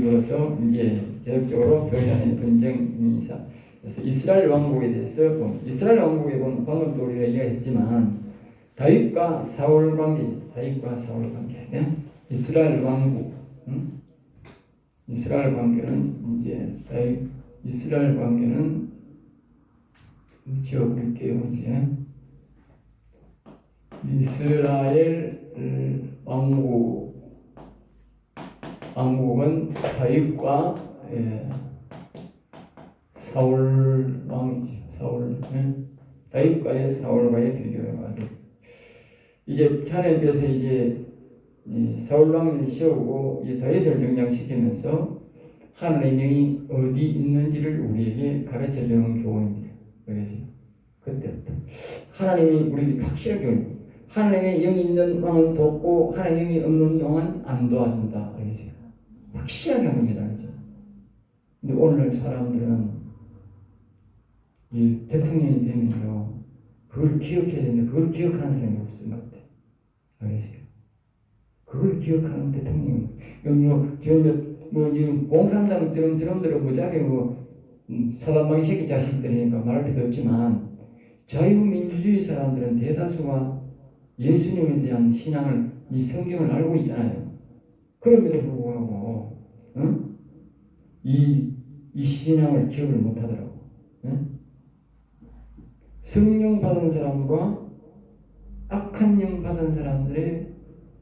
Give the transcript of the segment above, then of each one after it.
이어서 이제 개혁적으로 교회안의 분쟁이 그래서 이스라엘 왕국에 대해서 이스라엘 왕국에 보면 방금 또 우리가 이야기했지만 다윗과 사울 관계, 네? 이스라엘 왕국, 이스라엘 관계는 이제 이스라엘 관계는 지어볼게요. 이제 이스라엘 왕국은 다윗과 사울 왕이죠. 다윗과의 사울과의 비교가 이제 하나님께서 이제 사울 왕을 세우고 이제 다윗을 등장시키면서 하나님이 어디 있는지를 우리에게 가르쳐 주는 교훈입니다. 그래서 그때부터 하나님이 우리에게 확실하게 교훈. 하나님의 영이 있는 왕은 돕고 하나님이 없는 왕은 안 도와준다. 그래서 확실하게 한 겁니다. 그렇죠? 근데 오늘 사람들은 이 대통령이 되면요, 그걸 기억해야 되는데 그걸 기억하는 사람이 없는 것 같아요. 알겠어요? 그걸 기억하는 대통령. 지금 공산당 저놈들은 무지하게 사단마귀 새끼 자식들이니까 말할 필요 없지만 자유민주주의 사람들은 대다수가 예수님에 대한 신앙을 이 성경을 알고 있잖아요. 그럼에도 불구하고 이 신앙을 기억을 못하더라고. 성령 받은 사람과 악한 영 받은 사람들의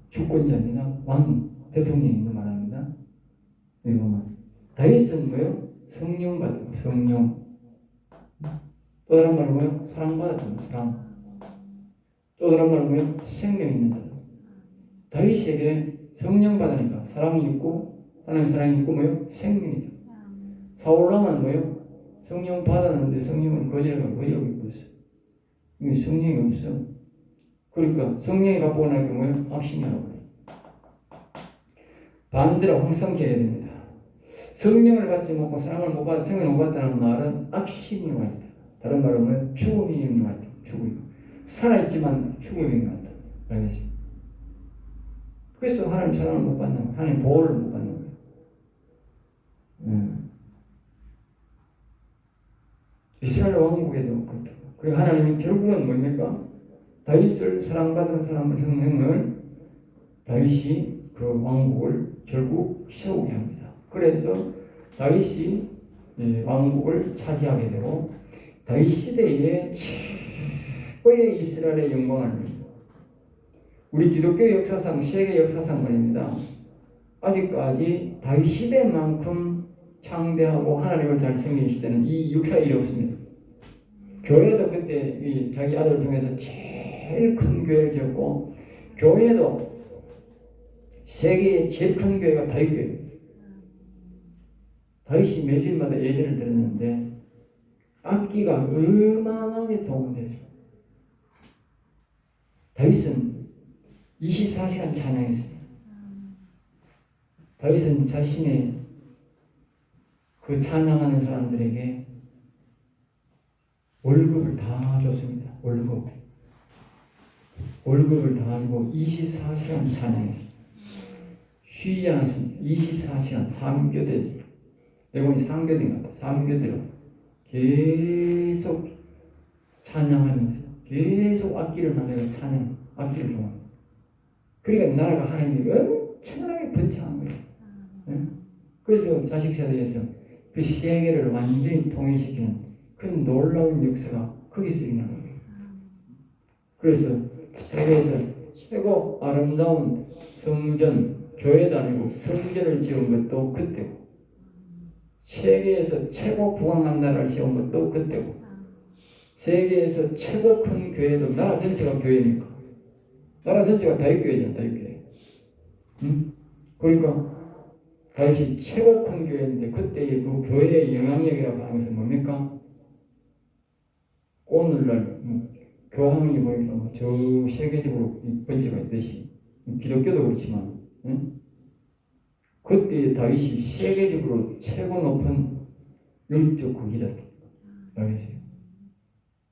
주권자입니다. 왕 대통령이 말합니다. 여기 보면 다윗은 뭐요? 성령 받은 성령. 또 다른 말은 뭐요? 사랑 받았던 사랑. 또 다른 말은 뭐요? 생명 있는 자들. 다윗에게 성령 받으니까 사랑이 있고 하나님 사랑이 있고 뭐요? 생명이 있다. 사울 왕은 뭐요? 성령 받았는데 성령을 거절하고 있고 있어. 이게 성령이 없어. 그러니까 성령이 갖고 나니까 뭐요? 악심이라고 그래. 반대로 황성케 해야 됩니다. 성령을 받지 못하고 사랑을 못 받, 생명을 못 받다는 말은 악심이 와 있다. 다른 말로 뭐요? 죽음이 와 있다. 죽음. 살아있지만 죽음이 와 있다. 알겠죠? 그래서 하나님 사랑을 못 받는 거예요. 하나님 보호를 못 받는 거예요. 이스라엘 왕국에도 그렇다고. 그리고 하나님이 결국은 뭡니까? 다윗을 사랑받은 사람을 성령을 다윗이 그 왕국을 결국 세우게 합니다. 그래서 다윗이 왕국을 차지하게 되고 다윗 시대의 최고의 이스라엘의 영광을 누립니다. 우리 기독교 역사상, 세계 역사상 말입니다. 아직까지 다윗 시대만큼 창대하고 하나님을 잘 섬기는 시대는 이 역사에 일이 없습니다. 교회도 그때 자기 아들을 통해서 제일 큰 교회를 지었고 교회도 세계의 제일 큰 교회가 다윗 교회입니다. 다윗이 매주일마다 예배를 드렸는데 악기가 얼마나 도움됐어요. 다윗은 24시간 찬양했어요. 다윗은 자신의 그 찬양하는 사람들에게 월급을 다 줬습니다. 월급을 다 주고 24시간 찬양했습니다. 쉬지 않았습니다. 24시간 3교대. 대본이 3교대인 것 같아요. 3교대로 계속 찬양하면서 계속 악기를 만들어 찬양, 악기를 좋아합니다. 그러니까 나라가 하나님이 엄청나게 번창한 거예요. 그래서 자식 세대에서 그 세계를 완전히 통일시키는 그 놀라운 역사가 거기서 일어난 거예요. 그래서 세계에서 최고 아름다운 성전, 교회도 아니고 성전을 지은 것도 그때고 세계에서 최고 부강한 나라를 세운 것도 그때고 세계에서 최고 큰 교회도 나라 전체가 교회니까 나라 전체가 다윗교회잖아. 다윗교회. 그러니까 다윗이 최고 큰 교회인데 그때의 그 교회의 영향력이라고 하는 것은 뭡니까? 오늘날 교황이 보니까 저 세계적으로 번째가 있듯이 기독교도 그렇지만 그때 다윗이 세계적으로 최고 높은 영적 국이었다. 알겠어요?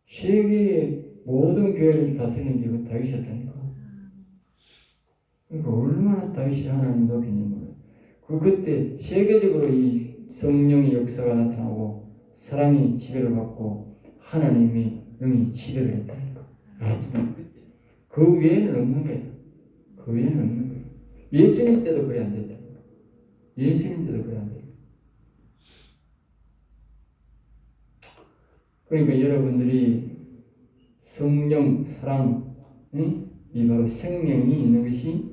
세계의 모든 교회를 다스리는 게 그 다윗이었다니까. 그러니까 얼마나 다윗이 하나님 높이는 거예요. 그 그때 세계적으로 이 성령의 역사가 나타나고 사랑이 지배를 받고 하나님의 영이 지배를 했다니까. 그 외에는 없는 거예요. 그 외에는 없는 거예요. 예수님 때도 그래 안 됐다. 예수님 때도 그래 안 됐다. 그러니까 여러분들이 성령, 사랑, 이 바로 생명이 있는 것이,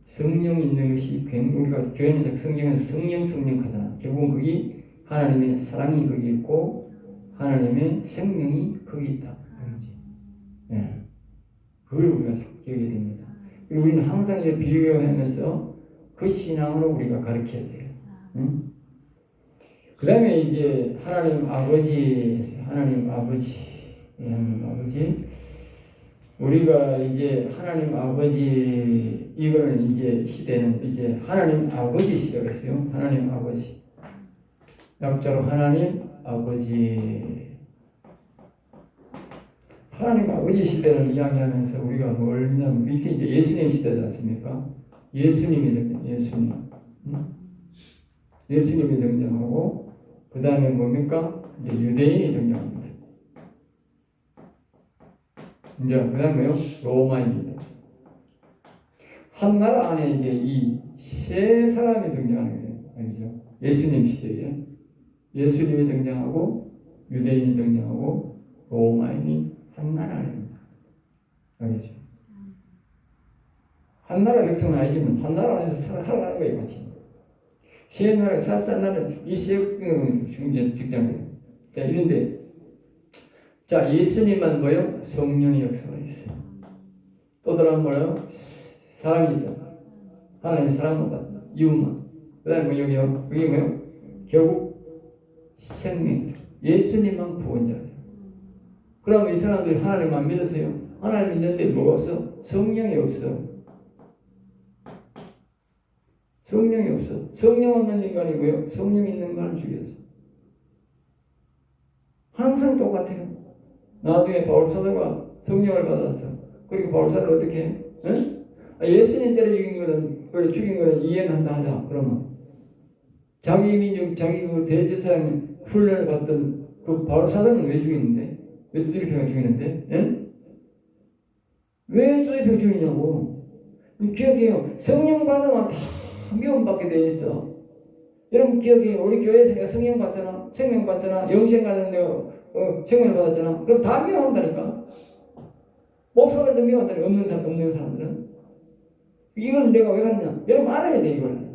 성령이 있는 것이 우리가 교회는 성경에서 성령 하잖아. 결국은 거기 하나님의 사랑이 거기 있고 하나님의 생명이 거기 있다. 네. 그걸 우리가 자꾸 기억해야 됩니다. 그리고 우리는 항상 이렇게 비교하면서 그 신앙으로 우리가 가르쳐야 돼요. 그 다음에 이제 하나님 아버지, 우리가 이제 하나님 아버지, 이거는 이제 시대는 이제 하나님 아버지 시대가 있어요. 하나님 아버지. 약자로 하나님 아버지. 하나님 아버지 시대를 이야기하면서 우리가 뭘 하냐면 밑에 이제 예수님 시대지 않습니까? 예수님이 등장하고 그 다음에 뭡니까? 이제 유대인이 등장합니다. 이제 그 다음에요 로마입니다. 한 나라 안에 이제 이 세 사람이 등장하는 거예요. 아니죠? 예수님 시대에 예수님이 등장하고 유대인이 등장하고 로마인이 한 나라 안에 알겠죠? 한 나라 백성은 아니지만 한 나라 안에서 살아가는 거예요, 같이. 세 나라, 사사나라는 이세 직장이에요. 자, 이런데 자, 예수님만 뭐요? 성령의 역사가 있어요. 또 다른 뭐요? 사랑이 있다. 하나님의 사랑만 받다. 이웃만. 그 다음에 뭐 여기요? 여기 뭐요? 결국 생명. 예수님만 구원자예요. 그럼 이 사람들이 하나님만 믿었어요. 하나님 믿는데 뭐가 없어? 성령이 없어. 성령이 없어. 성령 없는 인간이고요. 성령 있는 인간을 죽였어. 항상 똑같아요. 나중에 바울사도가 성령을 받았어. 그리고 바울사도를 어떻게 해? 응? 예수님 때려 죽인 거는 이해는 한다 하자. 그러면 자기 민족, 자기 그 대제사장 훈련을 받던 그 바울사도는 왜 죽이는데? 왜 두드려 죽이는데? 응? 왜 두드려 죽이냐고. 기억해요. 성령 받으면 다 미움받게 돼 있어. 여러분 기억해요. 우리 교회에서 내가 성령 받잖아. 생명 받잖아. 영생 가는 내가 생명을 받았잖아. 그럼 다 미워한다니까. 목사들도 미워한다니까. 없는 사람들은. 이걸 내가 왜 갔느냐. 여러분 알아야 돼 이걸.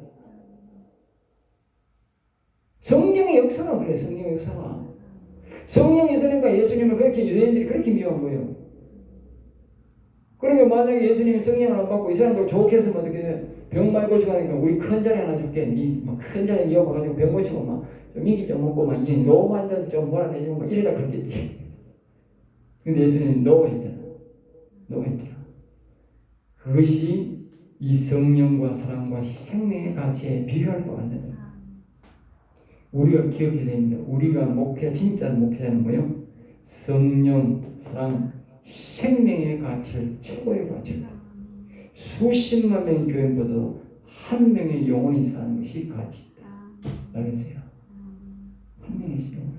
성령의 역사가 그래. 성령의 역사가. 성령이 있으니까 예수님을 그렇게 유대인들이 그렇게 미워한 거예요. 그러니까 만약에 예수님이 성령을 안 받고 이 사람들 좋게 했으면 어떻게 돼? 병 많이 고치고 하니까 우리 큰 자리 하나 줄게. 큰 자리 이어가지고 병 고치고 막 민기 좀 먹고 막 로마인들 좀 몰아내주고 막 이래라 그랬겠지. 근데 예수님은 노가 있잖아. 그것이 이 성령과 사랑과 생명의 가치에 비교할 바가 안 된다. 우리가 기억해야 됩니다. 우리가 진짜 목회자는 뭐예요? 성령, 사랑, 생명의 가치를 최고의 가치다. 수십만 명의 교인보다 한 명의 영혼이 사는 것이 가치다. 알겠어요? 한 명의 영혼.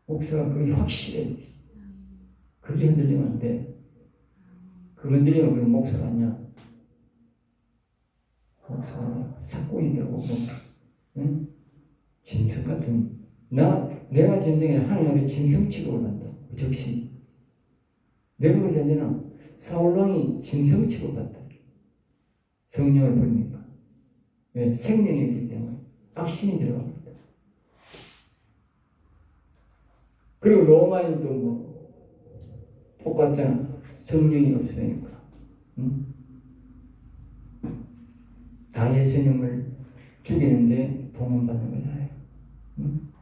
목사가 그게 확실해. 그게 흔들리면 안 돼. 그 흔들리면 우리는 목사가 아니야. 목사가 아니야. 사건이라고. 응? 짐승 같은. 내가 짐승이 하나님 앞에 짐승 취급을 한다. 적시. 내가 그러지 않잖아. 사울왕이 짐승 취급받다. 성령을 버리니까. 왜? 생명이 있기 때문에. 악신이 들어갑니다. 그리고 로마인도 뭐 똑같잖아. 성령이 없으니까. 응? 다 예수님을 죽이는데 도망받는 거잖아요. 응?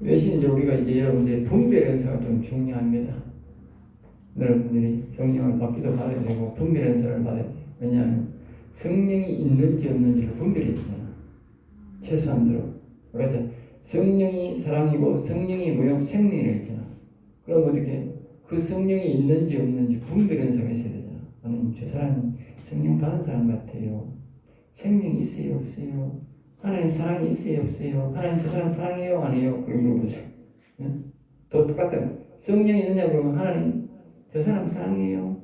대신 이제 우리가 이제 여러분들의 분별 연사가 좀 중요합니다. 여러분들이 성령을 받기도 받아야 되고 분별 연사를 받아야 돼요. 왜냐하면 성령이 있는지 없는지를 분별해야 되잖아. 최소한대로. 그러니까 성령이 사랑이고 성령이 뭐요? 생명이라 했잖아. 그럼 어떻게 그 성령이 있는지 없는지 분별 연사가 있어야 되잖아. 하나님 저 사람이 성령 받은 사람 같아요. 생명이 있어요, 없어요? 하나님 사랑이 있어요, 없어요? 하나님 저 사람 사랑해요, 안 해요? 그런 물어보죠. 응? 또 똑같아요. 성령이 있느냐 그러면 하나님 저 사람 사랑해요.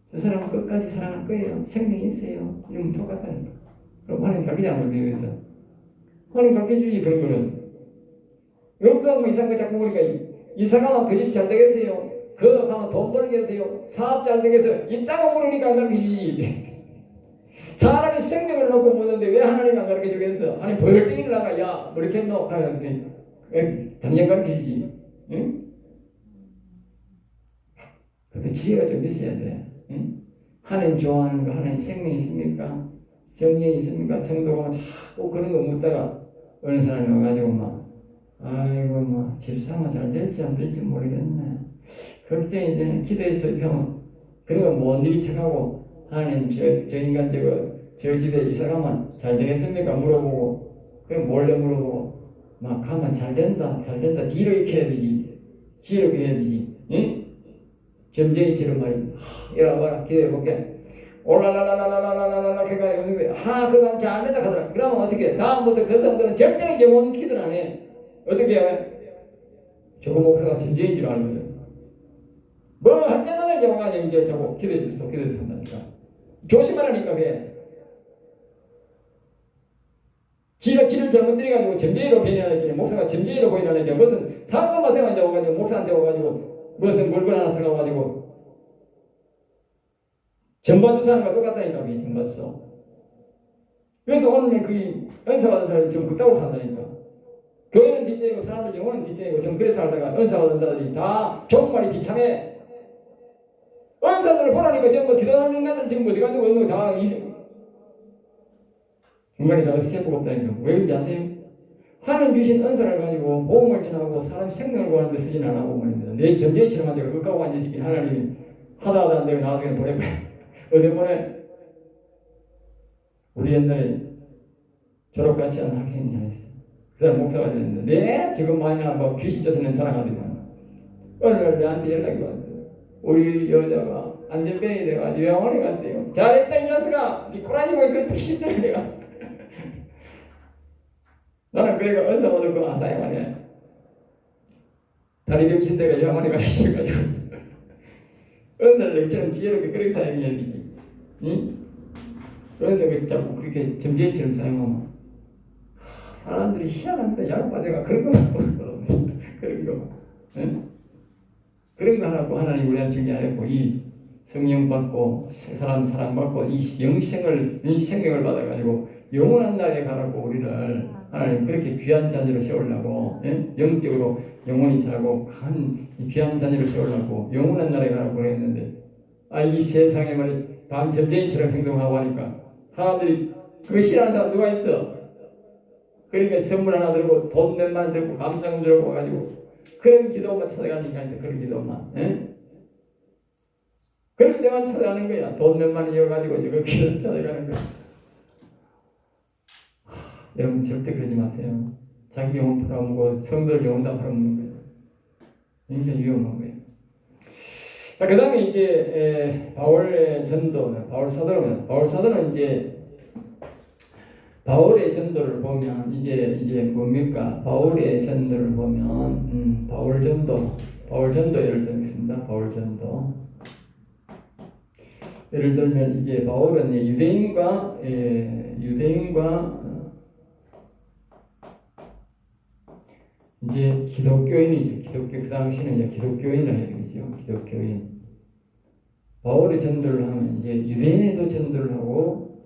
저 사람은 끝까지 사랑할 거예요. 생명이 있어요. 이러면 똑같다니까. 그럼 하나님 가르치지 않을 거예요. 하나님 가르쳐주지 그런 거는. 여기가 뭐 이상한 거 자꾸 보니까 이사가면 그 집 잘 되겠어요. 그거 가면 돈 벌겠어요. 사업 잘 되겠어요. 있다고 모르니까 안 가르치지. 사람이 생명을 놓고 묻는데 왜 하나님 안 가르쳐 주겠어? 하나님 벌떡 일어나가 야 뭐 이렇게 했노? 하면 당장 가르쳐 주지. 응? 그래도 지혜가 좀 있어야 돼. 응? 하나님 좋아하는 거 하나님 생명이 있습니까? 성령이 있습니까? 성도가 자꾸 그런 거 묻다가 어느 사람이 와가지고 막 아이고 뭐 집사가 잘 될지 안 될지 모르겠네. 걱정이 되네. 기도해서 이렇게 그런 건 못 일척하고 하나님 저 인간 저 집에 이사 가면 잘 되겠습니까? 물어보고 그럼 몰래 물어보고 막 가면 잘 된다 뒤로 이렇게 해야 되지 뒤로 이렇게 해야 되지 응? 점쟁이처럼 말이야. 이리 와봐라 기도해볼게. 올라라라라라라라라라 그가 그거 잘 된다 하더라. 그러면 어떻게 다음부터 그 사람들은 절대로 영혼 기도를 안 해. 어떻게 해? 저거 목사가 점쟁인 줄 알거든. 뭐 할 때마다 영화가 이제 저거 기도해줬어 한다니까. 조심하라니까 왜? 지가 지를 잘못 들여가지고 점쟁이로 변해야겠네. 목사가 점쟁이로 보이나니까 무슨 사건 마세만 잡아가지고 목사한테 와가지고 무슨 물건 하나 사가가지고 전바주사하는 거 똑같다니까 그게 전바주사. 그래서 오늘은 그 은사받은 사람이 지금 그따구로 산다니까. 교회는 뒷전이고 사람들 영혼은 뒷전이고 좀 그래서 살다가 은사받은 사람들이 다 종말이 비참해. 은사들을 보라니까 전부 기도하는 인간들 지금 어디 가는데 어느 다 중간에 다 세포가 없다니까. 왜 그런지 아세요? 하나님 주신 은사를 가지고 보험을 전하고 사람 생명을 구하는 데 쓰진 안 하고 말입니다. 내 점쟁이처럼 앉아가 끝까고 앉으시기 하나님이 하다 안 되고 나중에 보내버려. 어디 보내? 우리 옛날에 졸업같이 한 학생이 하나 있어요. 그 사람 목사가 됐는데 네 지금 많이나 뭐 귀신 쫓아내는 자랑하더만 어느 날 내한테 연락이 왔어요. 우리 여자가 안전병이 돼가지고 병원에 갔어요. 잘했다 이 녀석아. 니 꼬라지 보니 그렇게 힘들어 내가. 나는 그래가 은사 받을 거 안 사용하네. 다리 병신대가 병원에 가셔가지고 은사를 너처럼 지혜롭게 그렇게 사용해야 되지. 응? 은사가 자꾸 그렇게 점쟁이처럼 사용하면 사람들이 희한합니다. 약 빠져가 그런 거만 보거든. 그런 거. 응? 그런 거 하나고 하나님 우리한테 중요 안 했고 이 성령 받고 사람 사랑받고 이 영생을 이 생명을 받아가지고 영원한 날에 가라고 우리를 하나님 그렇게 귀한 자녀로 세우려고 예? 영적으로 영원히 살고 간 귀한 자녀로 세우려고 영원한 날에 가라고 그랬는데 이 세상에 말이 반 점쟁이처럼 행동하고 하니까 사람들이 그거 싫어하는 사람 누가 있어? 그러니까 선물 하나 들고 돈 몇만 원 들고 감상 들고 와가지고 그런 기도만 찾아가니까 그런 기도만 예? 그럴 때만 찾아가는 거야. 돈 몇만 원 이어가지고 이거 기도 찾아가는 거야. 여러분 절대 그러지 마세요. 자기 영혼 팔아먹고 성도를 영혼 다 팔아먹는 거예요. 굉장히 위험한 거예요. 자, 그 다음에 이제 바울의 전도, 바울 사도는 이제 바울의 전도를 보면 이제 뭡니까? 바울의 전도를 보면 바울 전도 예를 들겠습니다. 바울 전도. 예를 들면 이제 바울은 유대인과 이제 기독교인이죠. 기독교 그 당시는 이제 기독교인을 해야 되죠. 기독교인. 바울의 전도를 하면 이제 유대인에도 전도를 하고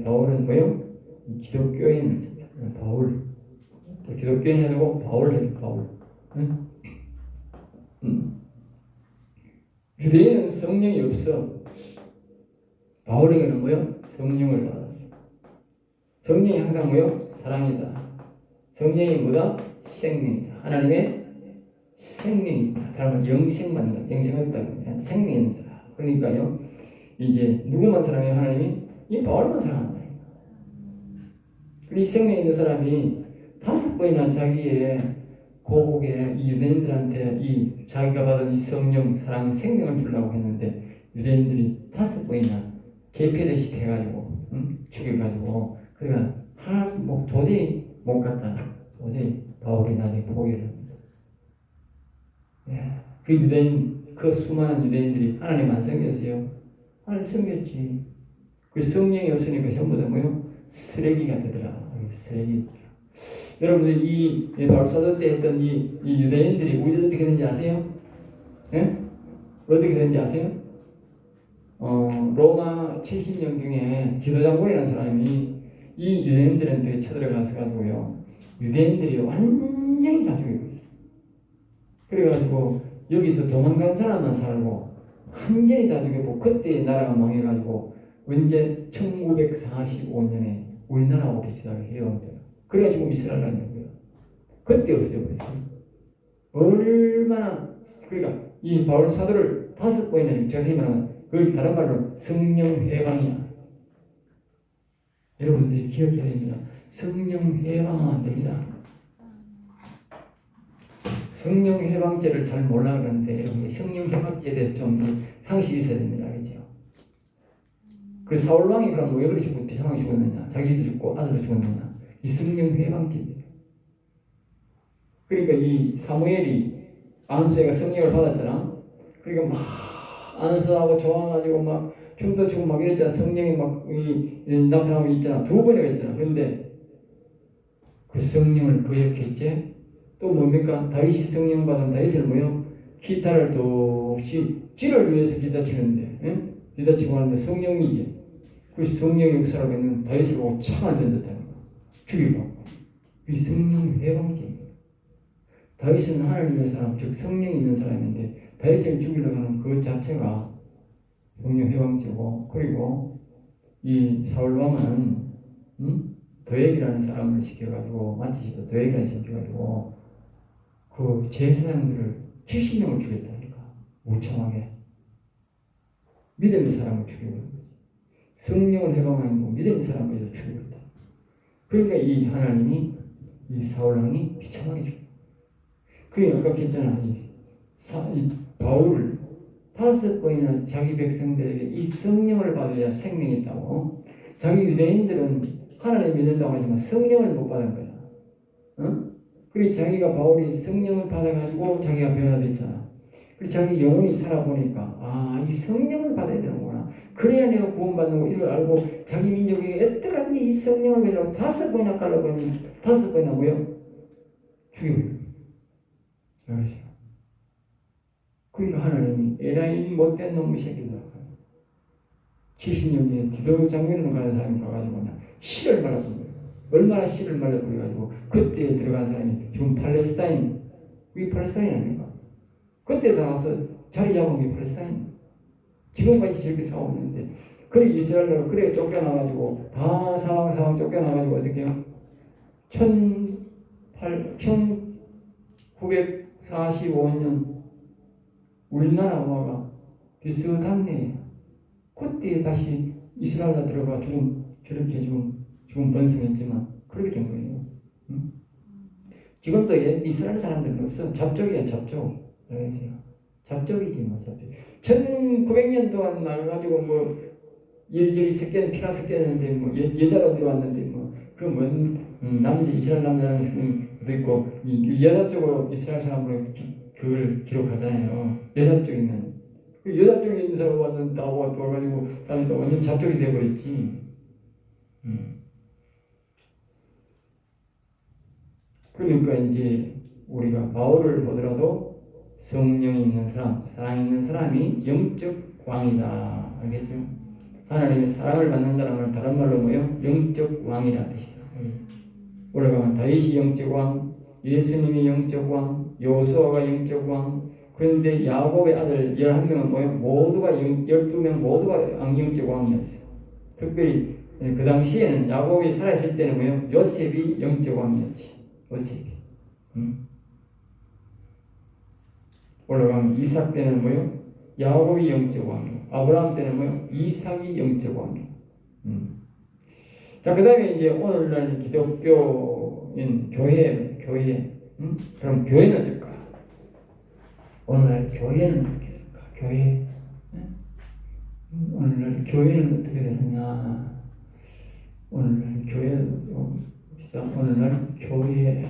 바울은 뭐요? 기독교인 바울. 또 기독교인 해도 바울 해도 바울. 응? 유대인은 성령이 없어. 바울에게는 뭐요? 성령을 받았어. 성령이 항상 뭐요? 사랑이다. 성령이 뭐다? 생명이다. 하나님의 생명이다. 다른 말 영생받는다. 영생하겠다. 생명이다. 그러니까요. 이제 누구만 사랑해요? 하나님이? 이 바울만 사랑한다. 이 생명 있는 사람이 5번이나 자기의 고국의 이 유대인들한테 이 자기가 받은 이 성령, 사랑, 생명을 주려고 했는데 유대인들이 5번이나 개패듯이 해가지고 죽여가지고 그러니까 하나 뭐 도저히 못 갔잖아. 도저히 바울이 나중에 포기를 합니다. 예. 그 유대인 그 수많은 유대인들이 하나님 안 섬겼어요. 하나님 섬겼지. 그 성령이 없으니까 전부 다 뭐요? 쓰레기가 되더라. 쓰레기. 여러분들 이 바울 사도 때 했던 이 유대인들이 우리 어떻게 되는지 아세요? 예? 어떻게 되는지 아세요? 로마 70년경에 디도 장군이라는 사람이 이 유대인들한테 쳐들어가서 가지고요. 유대인들이 완전히 다 죽이고 있어요. 그래가지고 여기서 도망간 사람만 살고 완전히 다 죽였고 그때 나라가 망해가지고 언제 1945년에 우리나라하고 비슷하게 해요. 그래가지고 이스라엘 나라인 거예요. 그때 없애버렸어요. 얼마나 그러니까 이 바울 사도를 5번이나 자세히 말하면 그 다른 말로 성령 해방이야. 여러분들이 기억해야 됩니다. 성령 해방하면 안 됩니다. 성령 해방죄를 잘 몰라 그러는데 여러분 성령 해방죄에 대해서 좀 상식이 있어야 됩니다. 알겠죠? 그 사울 왕이 그럼 왜 그렇게 비상하게 죽었느냐? 자기도 죽고 아들도 죽었느냐? 이 성령 해방죄입니다. 그러니까 이 사무엘이 안수애가 성령을 받았잖아. 그러니까 막 안수하고 좋아가지고 막 춤도 추고 막 이랬잖아. 성령이 막 나타나고 있잖아. 2번이나 했잖아. 그런데 그 성령을 거역했지. 또 뭡니까? 다윗이 성령 받은 다윗을 뭐요? 기타를 없이 지를 위해서 기타 치는데, 응? 기타 치고 하는데 성령이지. 그 성령의 역사라고 있는 다윗을 보고 창을 던졌다는 거. 죽이고. 이 성령 해방죄입니다. 다윗은 하나님의 사람, 즉 성령이 있는 사람인데 다윗을 죽이려고 하는 그 자체가 성령 해방죄고, 그리고 이 사울 왕은 도액이라는 사람을 시켜가지고 마치시고 도액이라는 사람을 시켜가지고 그 제사장들을 70명을 죽였다니까. 무참하게 믿음의 사람을 죽여버린 거지. 성령을 해방하는 거 믿음의 사람을 죽여버렸다. 그러니까 이 하나님이 이 사울 왕이 비참하게 죽였다. 그러니까 아까 했잖아. 이 바울을 5번이나 자기 백성들에게 이 성령을 받아야 생명이 있다고. 자기 유대인들은 하나님 믿는다고 하지만 성령을 못 받은 거야. 어? 그리고 자기가 바울이 성령을 받아가지고 자기가 변화됐잖아. 그리고 자기 영혼이 살아보니까 이 성령을 받아야 되는구나. 그래야 내가 구원받는 거 이걸 알고 자기 민족에게 어떡하든지 이 성령을 가지고 5번이나 깔라보니 5번이나 뭐요? 죽여버려. 알겠어요. 그러니까 하나님이 에라이 못된 놈의 새끼들 70년 전에 디도 장군으로 가는 사람이 가가지고 그냥 씨를 말아본 거예요. 얼마나 씨를 말아버려가지고 그때 들어간 사람이 지금 팔레스타인, 그게 팔레스타인 아닙니까? 그때 나와서 자리 잡은 게 팔레스타인. 지금까지 저렇게 싸우고 있는데 그래 이스라엘로 그래 쫓겨나가지고 다 사방 쫓겨나가지고 어떻게 해요? 1945년 우리나라와 비슷한데 그때 다시 이스라엘에 들어가 저렇게 지금 번성했지만 그렇게 된 거예요. 응? 지금도 이스라엘 사람들은 없어. 잡족이야 잡족. 알겠어요? 잡족이지 뭐 잡족. 1900년 동안 나가가지고 뭐 이리저리 섞였는 피가 섞였는데 뭐 여자로 들어왔는데 뭐 남자 이스라엘 남자도 있고 이 여자 쪽으로 이스라엘 사람으로 그걸 기록하잖아요. 여자 쪽이면 그 여자 쪽에 있는 사람 완전 나와 돌아가지고 사람이 또 완전 잡족이 돼버렸지. 그러니까 이제 우리가 바울을 보더라도 성령이 있는 사람, 사랑 있는 사람이 영적 왕이다. 알겠죠? 하나님의 사랑을 받는다는 말 다른 말로 뭐요? 영적 왕이라는 뜻이다. 올라가면 다윗이 영적 왕, 예수님이 영적 왕, 여호수아가 영적 왕. 그런데 야곱의 아들 11명은 뭐요? 모두가 12명 모두가 영적 왕이었어요. 특별히 그 당시에는 야곱이 살아있을 때는 뭐요? 요셉이 영적 왕이었지. 요셉이. 올라가면 이삭 때는 뭐요? 야곱이 영적 왕이고 아브라함 때는 뭐요? 이삭이 영적 왕이고. 자, 그 다음에 이제 오늘날 기독교인 교회. 그럼 교회는 어떨까? 오늘날 교회는 어떻게 될까? 교회. 오늘날 교회는 어떻게 되느냐? 오늘날 교회는 봅시다. 오늘날 교회는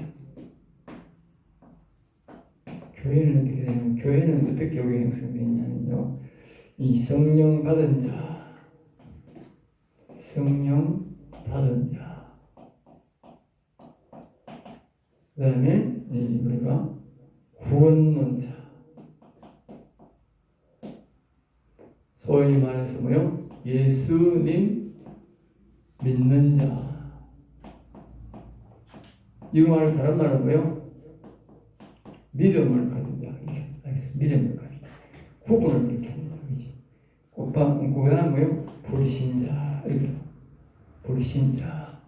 어떻게 되냐면, 교회는 어떻게 우리 형성되어 있냐면요, 이 성령 받은 자, 그 다음에 우리가 구원론자, 소위 말해서 뭐요? 예수님 믿는 자. 이 말을 다른 말로 뭐요? 믿음을 가진 자. 알겠어요? 믿음을 가진 자. 구분을 이렇게 합니다. 그죠? 그 다음 뭐요? 불신자. 불신자.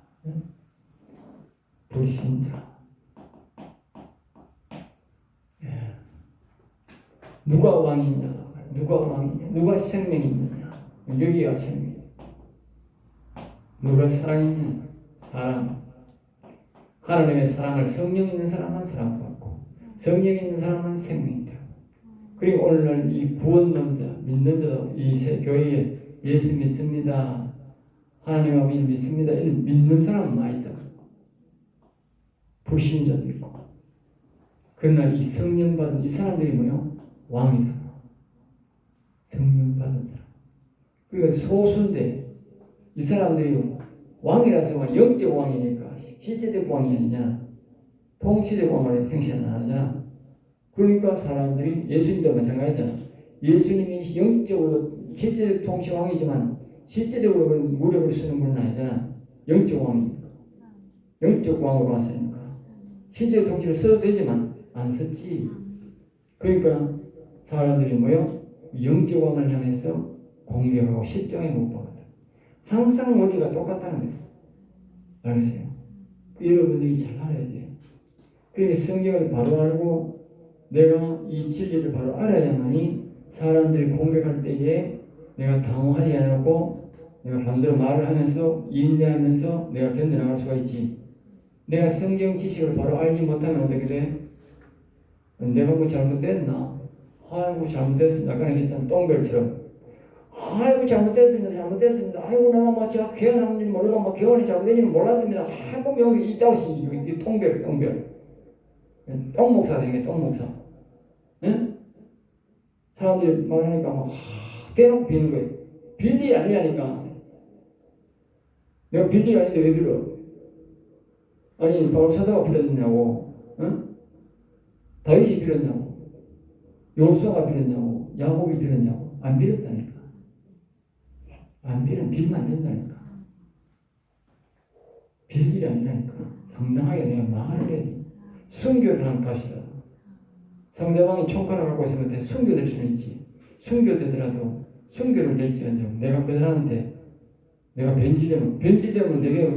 불신자. 누가 왕이냐? 누가 생명이 있느냐? 여기가 생명이다. 누가 사랑이냐? 사랑. 하나님의 사랑을 성령 있는 사람은 사랑받고 성령 있는 사람은 생명이다. 그리고 오늘날 이 구원론자, 믿는 자도 이 교회에 예수 믿습니다. 하나님 아버지 믿습니다. 이런 믿는 사람은 많이 있다. 불신자도 있고. 그러나 이 성령 받은 이 사람들이 뭐요? 왕이다. 성령 받은 사람. 그러니까 소수인데 이 사람들이 왕이라서 영적 왕이니까 실제적 왕이 아니잖아. 통치적 왕을 행세는 안 하잖아. 그러니까 사람들이 예수님도 마찬가지잖아. 예수님이 영적으로 실제적 통치 왕이지만 실제적으로 무력을 쓰는 분은 아니잖아. 영적 왕이니까. 영적 왕으로 왔으니까. 실제적 통치를 써도 되지만 안 썼지. 그러니까 사람들이 뭐요? 영적 왕을 향해서 공격하고 십자가에 못 박았다. 항상 원리가 똑같다는 거예요. 알겠어요? 여러분들이 잘 알아야 돼요. 그러니까 성경을 바로 알고 내가 이 진리를 바로 알아야만이 사람들이 공격할 때에 내가 당황하지 않고 내가 반대로 말을 하면서 인내하면서 내가 견뎌나갈 수가 있지. 내가 성경 지식을 바로 알지 못하면 어떻게 돼? 내가 뭐 잘못됐나? 아이고 잘못됐습니다. 아까 했잖아. 똥별처럼. 아이고 잘못됐습니다. 아이고 내가 뭐 제가 개헌한 줄 모르고 뭐 개헌이 잘못된 줄 몰랐습니다. 아이고 여기 이 자식 이 똥별. 똥목사 되는 게 똥목사. 응? 사람들이 말하니까 막 대놓고 비는 거예요. 빌리 아니라니까. 내가 빌리 아닌데 왜 빌어? 아니 바울 사도가 빌었냐고. 응? 다윗이 빌었냐고. 요수아가 빌었냐고. 야곱이 빌었냐고. 안 빌었다니까. 안 빌면 안 된다니까. 빌 일이 아니라니까. 당당하게 내가 말을 해야 돼. 순교를 하는 값이라도. 상대방이 총칼을 갖고 있으면 순교될 수는 있지. 순교되더라도 순교를 될지언정 내가 그들한테 내가 변질되면 내게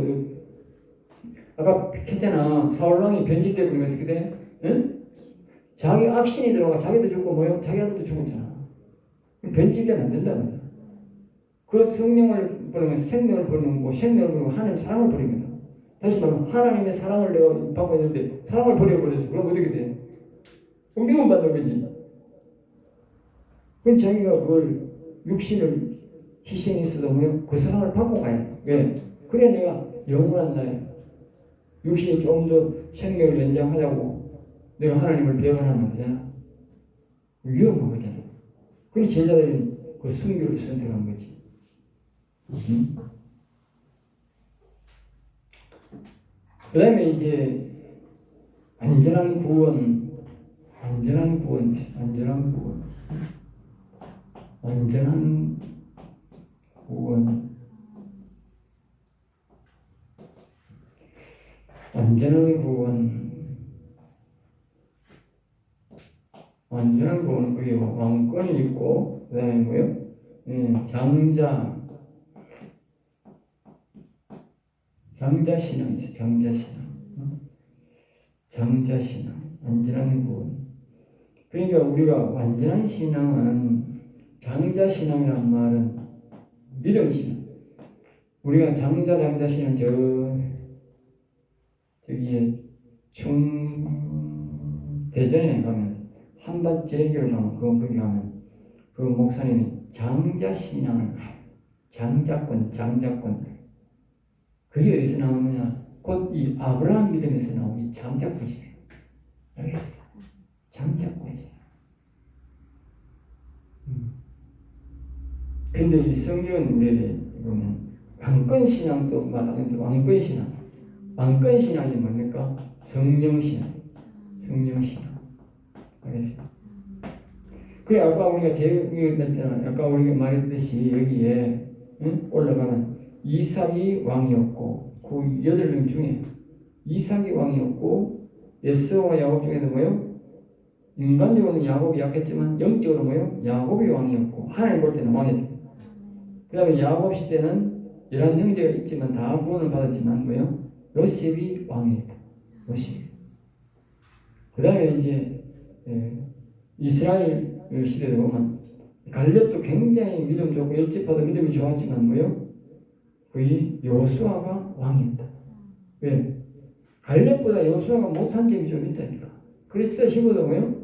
아까 했잖아. 사울왕이 변질되고 그러면 어떻게 돼? 응? 자기 악신이 들어가 자기도 죽고 뭐요? 자기 아들도 죽었잖아. 변질되면 안 된다는 거야. 그 성령을 버리면 생명을 버리는 거고 생명을 버리면 하나님의 사랑을 버리는 거야. 다시 말하면 하나님의 사랑을 내가 받고 있는데 사랑을 버려버렸어. 그럼 어떻게 돼? 그럼 미움받는 거지. 그럼 자기가 그걸 육신을 희생했어도 뭐요? 그 사랑을 받고 가야 돼. 왜? 그래 내가 영원한 나에 육신이 좀 더 생명을 연장하자고 내가 하나님을 배반하면 되잖아. 위험한 거잖아. 그래서 제자들은 그 순교를 선택한 거지. 응? 그 다음에 이제 안전한 구원. 안전한 구원. 완전한 구원은 그게 왕권이 있고 그 다음에 뭐요? 장자신앙이 있어. 장자신앙. 완전한 구원. 그러니까 우리가 완전한 신앙은 장자신앙이란 말은 믿음신앙. 우리가 장자신앙 저기에 대전에 가면 한밭제일교를 가면 거기 가면 그 목사님이 장자신앙을 장자권. 그게 어디서 나오느냐? 곧 이 아브라함 믿음에서 나온 이 장자권이에요. 알겠어요? 장자권이에요. 근데 이 성경 우리에 보면 왕권신앙도 말하는데 왕권신앙이 뭡니까? 성령신앙. 알겠어요? 그래 아까 우리가 아까 우리가 말했듯이 여기에 올라가면 이삭이 왕이었고 그 8명 중에 이삭이 왕이었고 에서와 야곱 중에도 뭐요? 인간적으로는 야곱이 약했지만 영적으로 뭐요? 야곱이 왕이었고 하나님 볼 때는 왕이었고 그 다음에 야곱 시대는 11 형제가 있지만 다 구원을 받았지만 뭐요? 요셉이 왕이었다. 요셉. 그 다음에 이제 이스라엘 시대에 보면 갈렙도 굉장히 믿음 좋고 열집파도 믿음이 좋았지만 뭐요? 거의 여호수아가 왕이었다. 왜? 갈렙보다 여호수아가 못한 점이 좀 있다니까. 그리스도 15도 뭐요?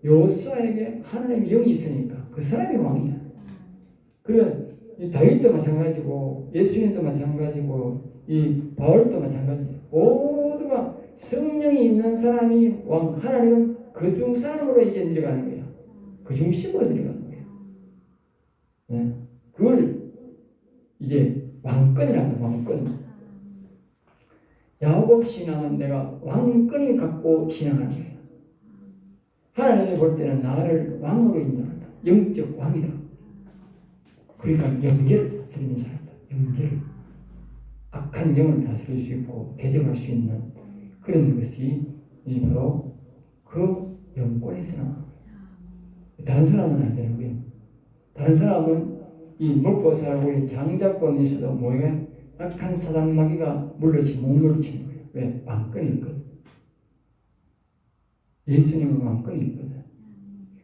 여호수아에게 하나님의 영이 있으니까 그 사람이 왕이야. 그래 이 다윗도 마찬가지고 예수님도 마찬가지고 이 바울도 마찬가지. 모두가 성령이 있는 사람이 왕. 하나님은 그중 사람으로 이제 내려가는 거야. 그 중심으로 내려가는 거야. 네. 그걸 이제 왕권이라는 왕권. 야곱 신앙은 내가 왕권이 갖고 신앙하는 거예요. 하나님이 볼 때는 나를 왕으로 인정한다. 영적 왕이다. 그러니까 영계를 다스리는 사람이다. 영계를. 악한 영을 다스릴 수 있고 대적할 수 있는 그런 것이 바로 그 영권에서 나옵니다. 다른 사람은 안 되는 거예요. 다른 사람은 이 먹고 살고 이 장자권이 있어도 뭐예요? 악한 사단 마귀가 못 물리치는 거예요. 왜? 왕권이 있거든. 예수님은 왕권이 있거든.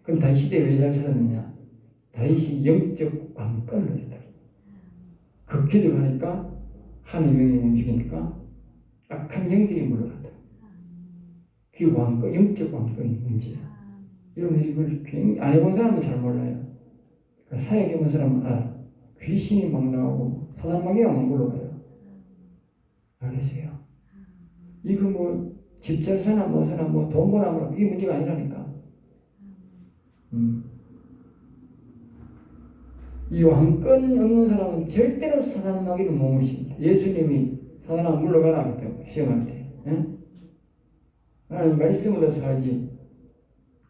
그럼 다윗 시대에 왜 잘 살았느냐? 다윗이 영적 왕권을 얻었다. 그 길을 가니까 하나님의 영이 움직이니까 악한 영들이 물러간다. 그 왕권, 영적 왕권이 문제야. 여러분 이걸 안 해본 사람은 잘 몰라요. 사역해본 사람은 알아. 귀신이 막 나오고 사단 마귀가 막 물러가요. 알겠어요? 이거 뭐 집 잘 사나 뭐 사나 뭐 돈 버나 뭐 그게 문제가 아니라니까. 이 왕권 없는 사람은 절대로 사단 마귀를 못 무십니다. 예수님이 사단아 물러가라 했다고 시험할 때. 나는 말씀으로 살지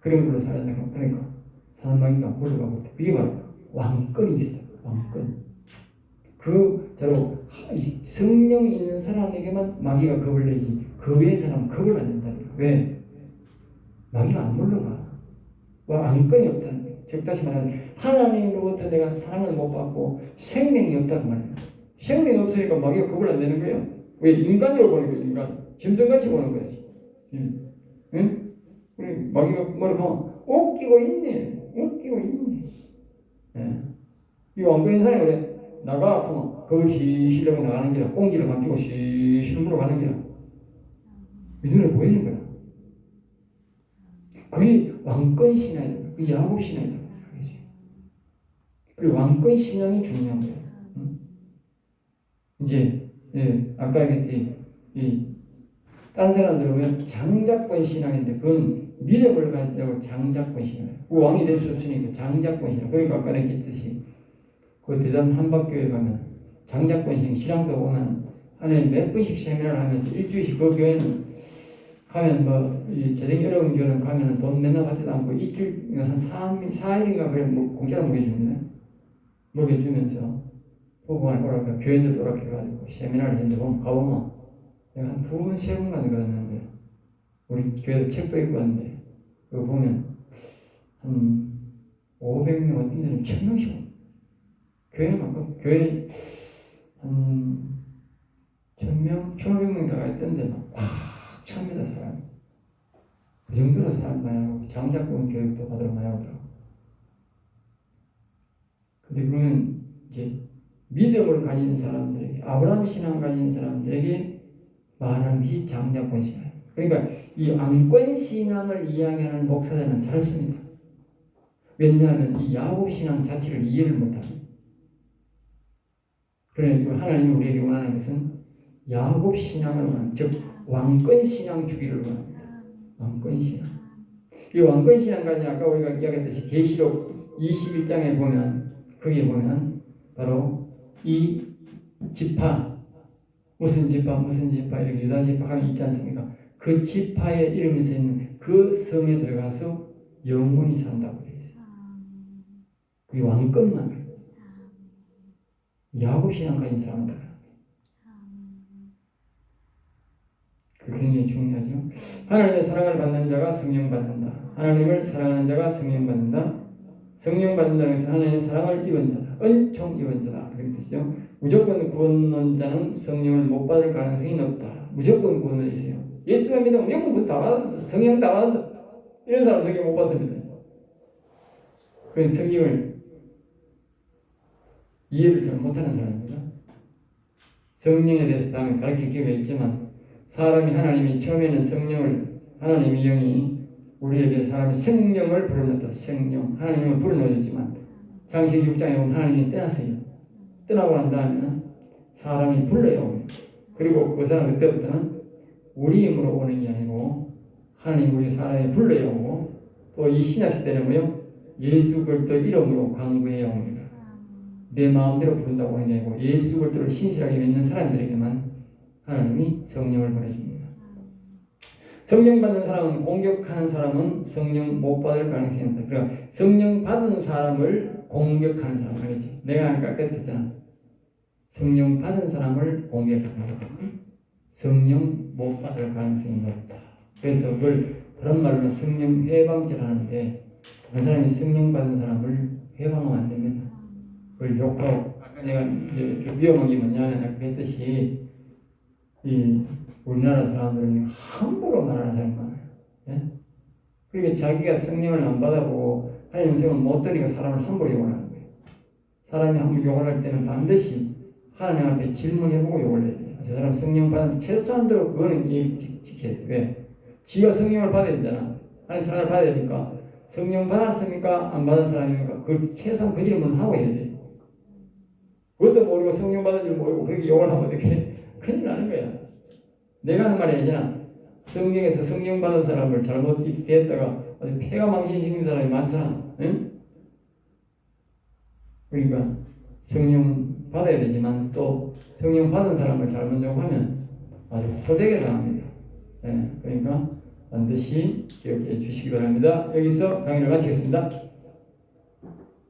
그런 걸로 살아야 된다. 그러니까 사단 마귀가 물러가고 있다. 그게 바로 왕권이 있어. 왕권. 그 바로 성령이 있는 사람에게만 마귀가 겁을 내지 그 외의 사람은 겁을 안 낸다니까. 왜? 마귀가 안 물러가. 왕권이 없다는 거예요. 즉 다시 말하면 하나님으로부터 내가 사랑을 못 받고 생명이 없다고 말해요. 생명이 없으니까 마귀가 겁을 안 내는 거예요. 왜? 인간으로 보는 거예요. 인간. 짐승같이 보는 거야지. 응? 우리 마귀가 뭐라고 하면 웃기고 있네. 예. 이 왕권인 사람이 그래. 나가 하면 거기 시시려고 나가는 기라. 꽁지를 감기고 시시름으로 가는 기라. 이 눈에 보이는 거야. 그게 왕권 신앙이다. 그 야곱 신앙이다. 그리고 왕권 신앙이 중요한 거예요. 이제 아까 얘기했지 딴 사람들은 왜 장자권 신앙인데 그건 믿음을 가지고 장자권 신앙. 그 왕이 될 수 없으니까 장자권 신앙. 그러니까 아까 얘기했듯이 그 대전 한박교회 가면 장자권 신앙 신앙도 보면 하루에 몇 번씩 세미나를 하면서 일주일씩 그 교회는 가면 이 재정이 어려운 교회는 가면은 돈 맨날 받지도 않고 일주일 한 4일인가 그래 공짜로 먹여주는데 먹여주면서 후보가 오락해 교인들 오락해가지고 세미나를 했는데 가보면 내가 한 2번, 3번 갔는데 우리 교회에서 책도 읽고 왔는데 그거 보면 한 500명 어떤 데는 1000명씩 옵니다. 교회 한 1000명, 1500명 다 있던데 꽉 찹니다. 사람 그 정도로 사람 많이 하고 장자권 교육도 받으러 많이 하더라고. 근데 그거는 이제 믿음을 가진 사람들에게 아브라함 신앙을 가진 사람들에게 말하는 것이 장자권 신앙. 그러니까 이 왕권 신앙을 이야기하는 목사들은 잘 없습니다. 왜냐하면 이 야곱 신앙 자체를 이해를 못합니다. 그러니까 하나님이 우리에게 원하는 것은 야곱 신앙을 원합니다. 즉 왕권 신앙 주기를 원합니다. 왕권 신앙. 이 왕권 신앙까지 아까 우리가 이야기했듯이 계시록 21장에 보면 거기에 보면 바로 이 지파 무슨 지파 이렇게 유다 지파가 있지 않습니까? 그 지파에 이름이 써 있는 그 성에 들어가서 영원히 산다고 되어 있어요. 그게 왕권만. 야곱 신앙까지 들어간다. 그 굉장히 중요하죠. 하나님의 사랑을 받는 자가 성령 받는다. 하나님을 사랑하는 자가 성령 받는다. 성령 받는다는 것은 하나님의 사랑을 입은 자다. 은총 입은 자다. 그렇게 뜻이죠. 무조건 구원받는 자는 성령을 못 받을 가능성이 높다. 무조건 구원을 있어요. 예수가 믿으면 무조건 다 받았어. 성령 다 받았어. 이런 사람 성령 못 받습니다. 그건 성령을 이해를 잘 못하는 사람입니다. 성령에 대해서 다음에 가르칠 기회가 있지만 사람이 하나님이 처음에는 성령을 하나님의 영이 우리에게 사람이 성령을 불어넣었다. 성령 하나님을 불어넣어줬지만 창세기 6장에 보면 하나님이 떠났어요. 떠나고 난 다음에는 사람이 불러요. 그리고 그 사람 그때부터는 우리 힘으로 오는 게 아니고 하나님 우리 사람이 불러야 오고 또 이 신약시대는 뭐요? 예수 그리스도 이름으로 강구해야 옵니다. 내 마음대로 부른다고 하는 게 아니고 예수 그리스도를 신실하게 믿는 사람들에게만 하나님이 성령을 보내줍니다. 성령 받는 사람은 공격하는 사람은 성령 못 받을 가능성이 있다. 그러니까 성령 받은 사람을 공격하는 사람 알겠지? 내가 아까 했잖아. 성령 받은 사람을 공격하는 사람 성령 못 받을 가능성이 높다. 그래서 그걸 다른 말로 성령 회방죄라는데 그 사람이 성령 받은 사람을 회방하면 안 됩니다. 그걸 욕하고 아까 내가 이제 위험한 게 뭐냐면 아까 했듯이 이 우리나라 사람들은 함부로 말하는 사람이 많아요. 예? 그리고 자기가 성령을 안 받아보고 하나님 성령을 못 들으니까 사람을 함부로 욕을 하는 거예요. 사람이 함부로 욕을 할 때는 반드시 하나님 앞에 질문해보고 욕을 해야 돼요. 저 사람 성령 받아서 최소한대로 그거는 지켜야 돼요. 왜? 지가 성령을 받아야 되잖아. 하나님 사랑을 받아야 되니까 성령 받았습니까? 안 받은 사람입니까? 그 최소한 그 질문을 하고 해야 돼요. 그것도 모르고 성령 받은 줄 모르고 그렇게 욕을 하면 어떻게 큰일 나는 거야. 내가 하는 말이 아니잖아. 성령에서 성령 받은 사람을 잘못 대했다가 아주 폐가 망신시킨 사람이 많잖아. 응? 그러니까 성령 받아야 되지만 또 성령 받은 사람을 잘못 욕하면 아주 호되게 당합니다. 네, 그러니까 반드시 기억해 주시기 바랍니다. 여기서 강의를 마치겠습니다.